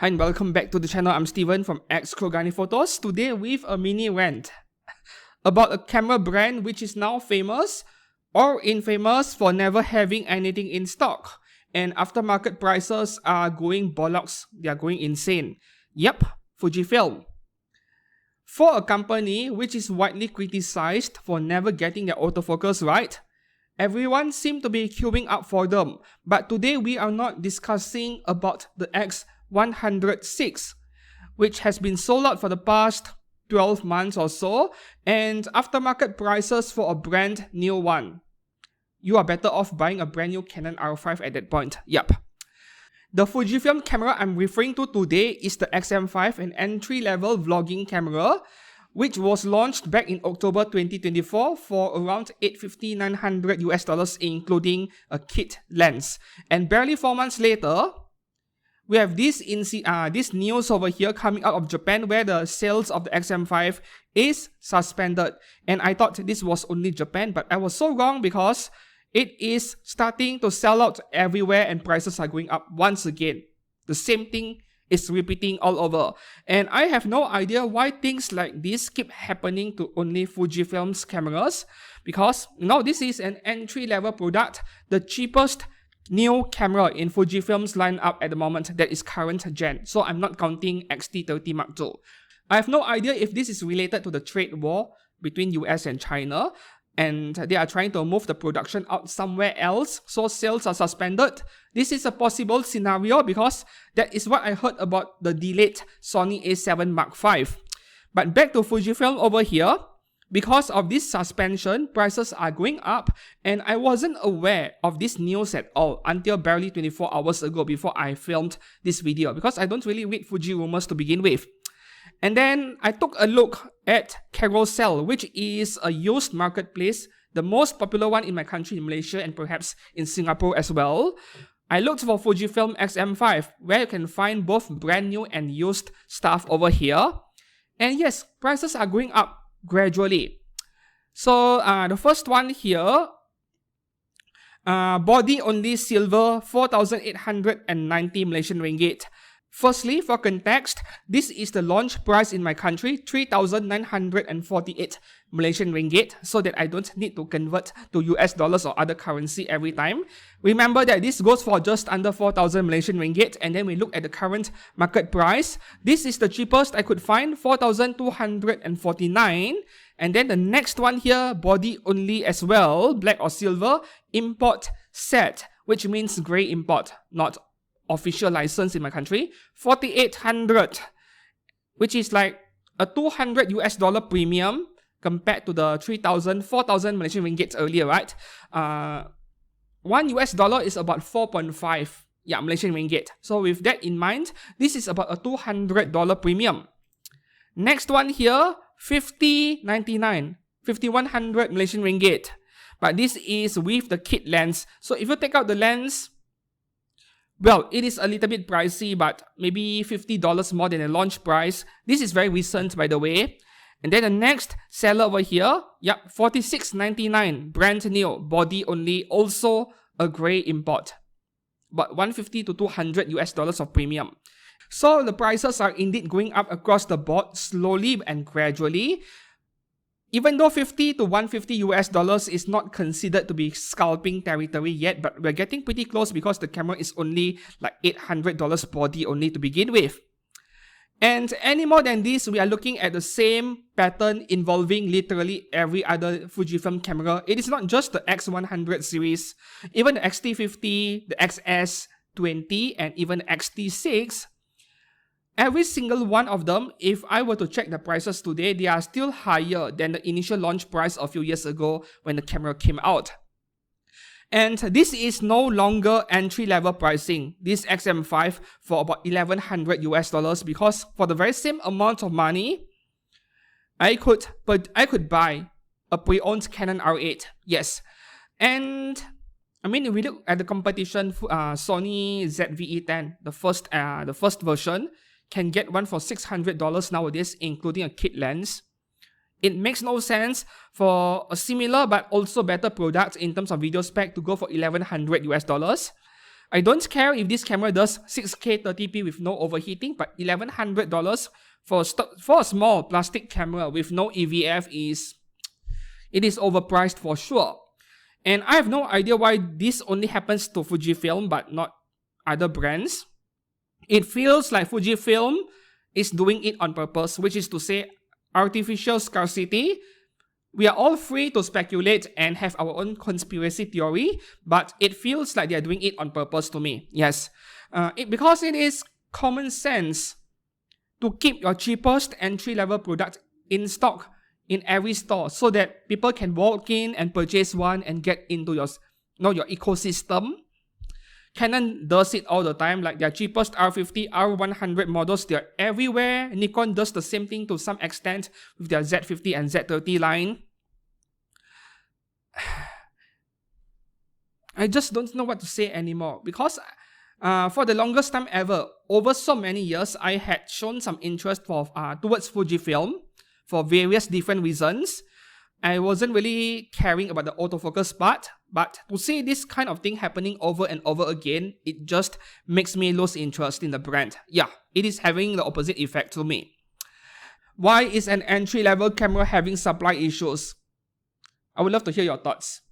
Hi and welcome back to the channel. I'm Steven from X100VI Photos. Today with a mini rant about a camera brand which is now famous or infamous for never having anything in stock. And aftermarket prices are going bollocks. They are going insane. Yep, Fujifilm. For a company which is widely criticized for never getting their autofocus right, everyone seemed to be queuing up for them. But today we are not discussing about the X100VI, which has been sold out for the past 12 months or so, and aftermarket prices for a brand new one. You are better off buying a brand new Canon R5 at that point. Yep. The Fujifilm camera I'm referring to today is the X-M5, an entry-level vlogging camera, which was launched back in October 2024 for around $850–900 including a kit lens. And barely 4 months later, we have this news over here coming out of Japan where the sales of the X-M5 is suspended. And I thought this was only Japan, but I was so wrong because it is starting to sell out everywhere and prices are going up once again. The same thing is repeating all over. And I have no idea why things like this keep happening to only Fujifilm's cameras, because this is an entry-level product, the cheapest new camera in Fujifilm's lineup at the moment that is current gen. So I'm not counting X-T30 Mark II. I have no idea if this is related to the trade war between US and China, and they are trying to move the production out somewhere else, so sales are suspended. This is a possible scenario because that is what I heard about the delayed Sony A7 Mark V. But back to Fujifilm over here, because of this suspension, prices are going up, and I wasn't aware of this news at all until barely 24 hours ago before I filmed this video, because I don't really read Fuji rumors to begin with. And then I took a look at Carousel, which is a used marketplace, the most popular one in my country, in Malaysia, and perhaps in Singapore as well. I looked for Fujifilm X-M5, where you can find both brand new and used stuff over here. And yes, prices are going up gradually. So the first one here, body only silver, 4,890 Malaysian ringgit. Firstly, for context, this is the launch price in my country, 3,948 Malaysian ringgit, so that I don't need to convert to US dollars or other currency every time. Remember that this goes for just under 4,000 Malaysian ringgit, and then we look at the current market price. This is the cheapest I could find, 4,249. And then the next one here, body only as well, black or silver, import set, which means grey import, not official license in my country, 4,800, which is like a $200 premium compared to the 4,000 Malaysian ringgit earlier, right? $1 is about 4.5 Malaysian ringgit. So with that in mind, this is about a $200 premium. Next one here, 5099, 5,100 Malaysian ringgit. But this is with the kit lens. So if you take out the lens, well, it is a little bit pricey, but maybe $50 more than the launch price. This is very recent, by the way. And then the next seller over here, 4699, brand new, body only, also a grey import. But $150 to $200 of premium. So the prices are indeed going up across the board, slowly and gradually. Even though $50 to $150 is not considered to be scalping territory yet, but we're getting pretty close because the camera is only like $800 body only to begin with. And any more than this, we are looking at the same pattern involving literally every other Fujifilm camera. It is not just the X100 series, even the X-T50, the XS20, and even the X-T6. Every single one of them, if I were to check the prices today, they are still higher than the initial launch price a few years ago when the camera came out. And this is no longer entry-level pricing, this X-M5 for about $1,100 because for the very same amount of money, I could buy a pre-owned Canon R8, yes. And I mean, if we look at the competition, Sony ZV-E10, the first version, can get one for $600 nowadays, including a kit lens. It makes no sense for a similar but also better product in terms of video spec to go for $1,100. I don't care if this camera does 6K 30p with no overheating, but $1,100 for a small plastic camera with no EVF is overpriced for sure. And I have no idea why this only happens to Fujifilm but not other brands. It feels like Fujifilm is doing it on purpose, which is to say artificial scarcity. We are all free to speculate and have our own conspiracy theory, but it feels like they are doing it on purpose to me. Yes, because it is common sense to keep your cheapest entry-level product in stock in every store so that people can walk in and purchase one and get into your ecosystem. Canon does it all the time, like their cheapest R50, R100 models, they're everywhere. Nikon does the same thing to some extent with their Z50 and Z30 line. I just don't know what to say anymore because for the longest time ever, over so many years, I had shown some interest towards Fujifilm for various different reasons. I wasn't really caring about the autofocus part, but to see this kind of thing happening over and over again, it just makes me lose interest in the brand. Yeah, it is having the opposite effect to me. Why is an entry-level camera having supply issues? I would love to hear your thoughts.